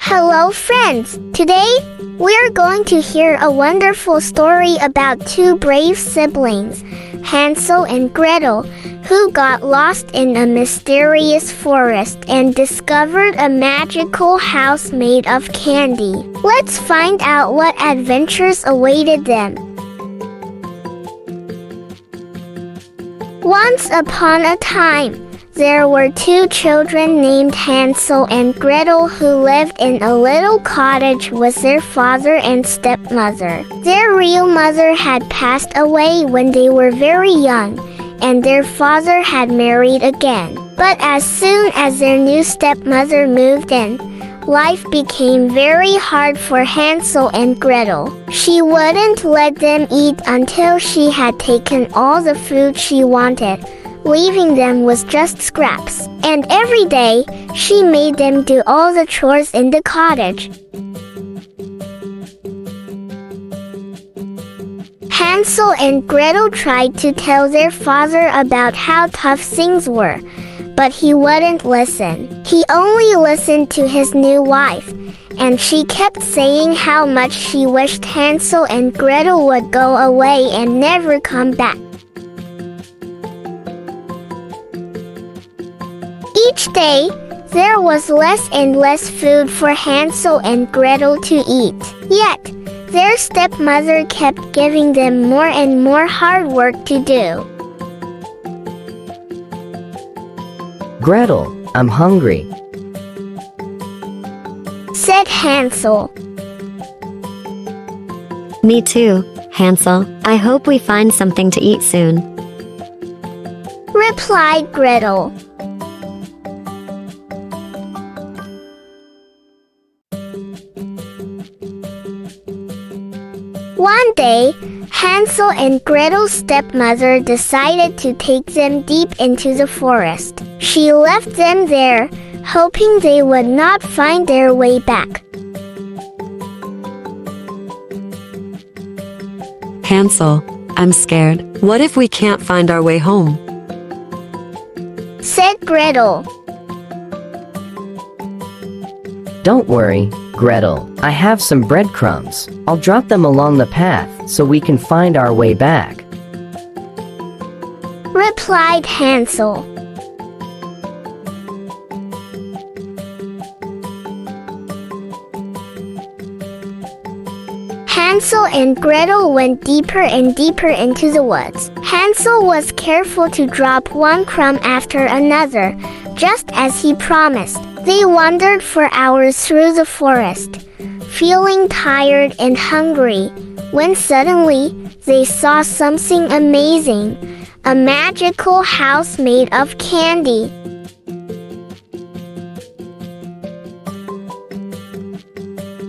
Hello friends! Today, we're going to hear a wonderful story about two brave siblings, Hansel and Gretel, who got lost in a mysterious forest and discovered a magical house made of candy. Let's find out what adventures awaited them. Once upon a time, there were two children named Hansel and Gretel who lived in a little cottage with their father and stepmother. Their real mother had passed away when they were very young, and their father had married again. But as soon as their new stepmother moved in, life became very hard for Hansel and Gretel. She wouldn't let them eat until she had taken all the food she wanted, leaving them with just scraps. And every day, she made them do all the chores in the cottage. Hansel and Gretel tried to tell their father about how tough things were, but he wouldn't listen. He only listened to his new wife, and she kept saying how much she wished Hansel and Gretel would go away and never come back. Each day, there was less and less food for Hansel and Gretel to eat. Yet, their stepmother kept giving them more and more hard work to do. Gretel, I'm hungry, said Hansel. Me too, Hansel. I hope we find something to eat soon, replied Gretel. One day, Hansel and Gretel's stepmother decided to take them deep into the forest. She left them there, hoping they would not find their way back. Hansel, I'm scared. What if we can't find our way home? Said Gretel. Don't worry, Gretel. I have some breadcrumbs. I'll drop them along the path so we can find our way back, replied Hansel. Hansel and Gretel went deeper and deeper into the woods. Hansel was careful to drop one crumb after another, just as he promised. They wandered for hours through the forest, feeling tired and hungry, when suddenly they saw something amazing, a magical house made of candy.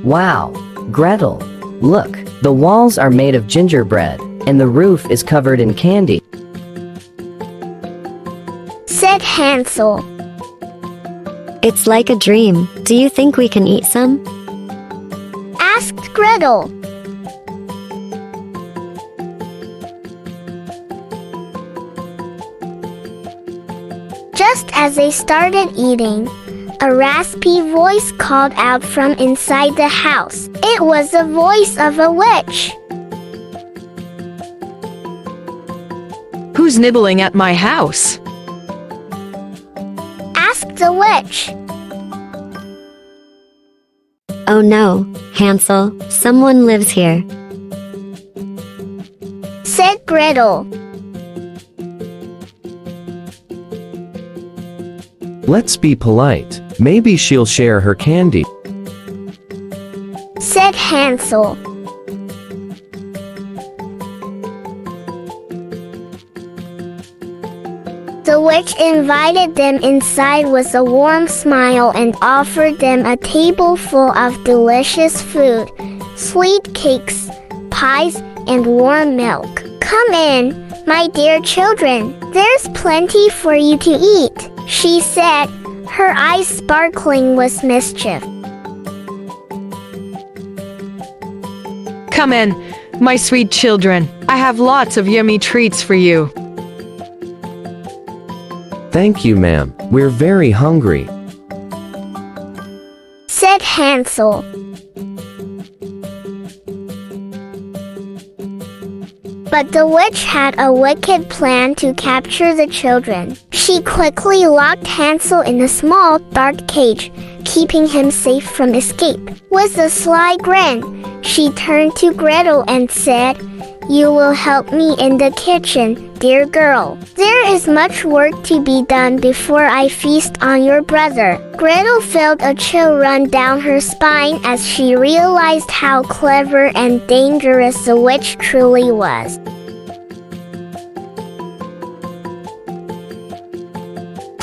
Wow, Gretel, look, the walls are made of gingerbread, and the roof is covered in candy, said Hansel. It's like a dream. Do you think we can eat some? Asked Gretel. Just as they started eating, a raspy voice called out from inside the house. It was the voice of a witch. Who's nibbling at my house? Asked the witch. Oh no, Hansel, someone lives here, said Gretel. Let's be polite. Maybe she'll share her candy, said Hansel. The witch invited them inside with a warm smile and offered them a table full of delicious food, sweet cakes, pies, and warm milk. Come in, my dear children. There's plenty for you to eat, she said, her eyes sparkling with mischief. Come in, my sweet children. I have lots of yummy treats for you. Thank you, ma'am. We're very hungry, said Hansel. But the witch had a wicked plan to capture the children. She quickly locked Hansel in a small, dark cage, keeping him safe from escape. With a sly grin, she turned to Gretel and said, "You will help me in the kitchen, dear girl. There is much work to be done before I feast on your brother." Gretel felt a chill run down her spine as she realized how clever and dangerous the witch truly was.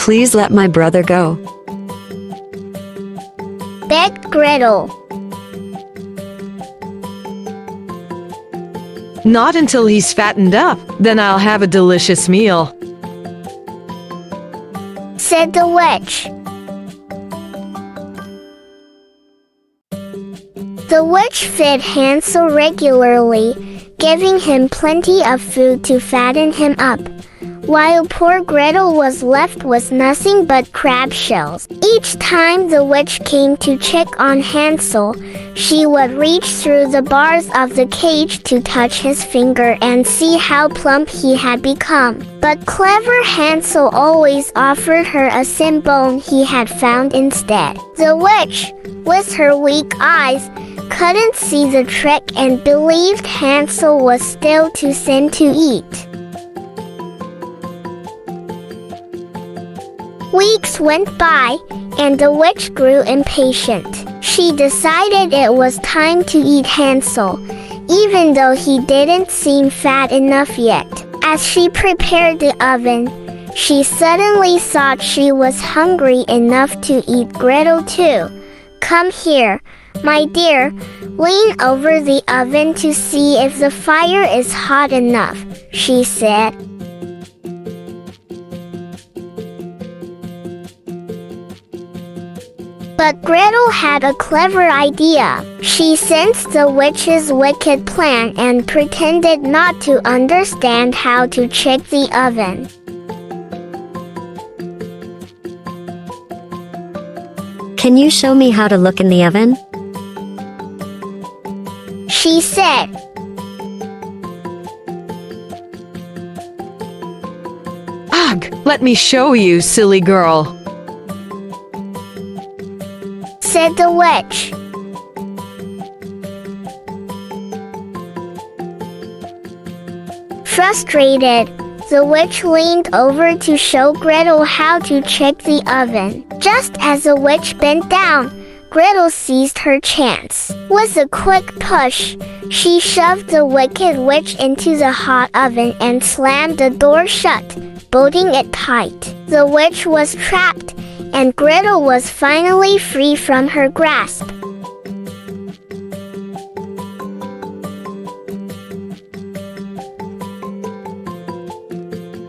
Please let my brother go. Begged Gretel. Not until he's fattened up, then I'll have a delicious meal. Said the witch. The witch fed Hansel regularly, giving him plenty of food to fatten him up, while poor Gretel was left with nothing but crab shells. Each time the witch came to check on Hansel, she would reach through the bars of the cage to touch his finger and see how plump he had become. But clever Hansel always offered her a thin bone he had found instead. The witch, with her weak eyes, couldn't see the trick and believed Hansel was still too thin to eat. Weeks went by, and the witch grew impatient. She decided it was time to eat Hansel, even though he didn't seem fat enough yet. As she prepared the oven, she suddenly thought she was hungry enough to eat Gretel too. "Come here, my dear, lean over the oven to see if the fire is hot enough," she said. But Gretel had a clever idea. She sensed the witch's wicked plan and pretended not to understand how to check the oven. Can you show me how to look in the oven? She said. Ugh, let me show you, silly girl. Said the witch. Frustrated, the witch leaned over to show Gretel how to check the oven. Just as the witch bent down, Gretel seized her chance. With a quick push, she shoved the wicked witch into the hot oven and slammed the door shut, bolting it tight. The witch was trapped, and Gretel was finally free from her grasp.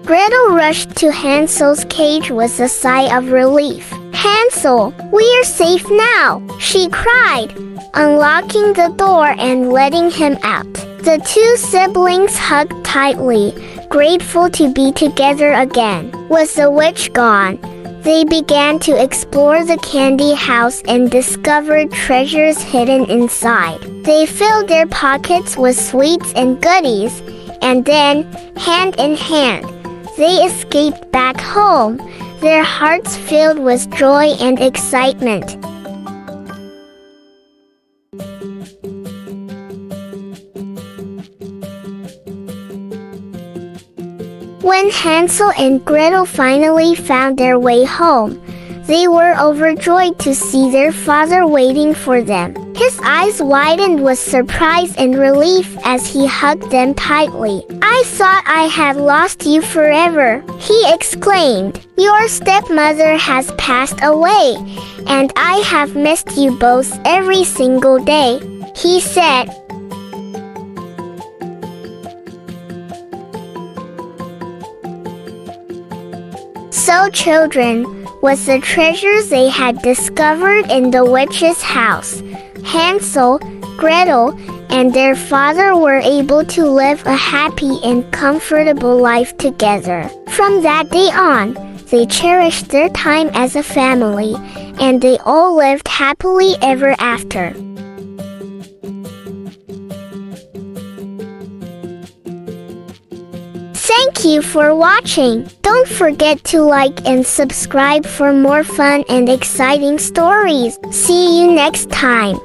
Gretel rushed to Hansel's cage with a sigh of relief. "Hansel, we're safe now," she cried, unlocking the door and letting him out. The two siblings hugged tightly, grateful to be together again. With the witch gone, they began to explore the candy house and discovered treasures hidden inside. They filled their pockets with sweets and goodies, and then, hand in hand, they escaped back home, their hearts filled with joy and excitement. When Hansel and Gretel finally found their way home, they were overjoyed to see their father waiting for them. His eyes widened with surprise and relief as he hugged them tightly. "I thought I had lost you forever," he exclaimed. "Your stepmother has passed away, and I have missed you both every single day," he said. So children, with the treasures they had discovered in the witch's house, Hansel, Gretel, and their father were able to live a happy and comfortable life together. From that day on, They cherished their time as a family, and they all lived happily ever after. Thank you for watching. Don't forget to like and subscribe for more fun and exciting stories. See you next time.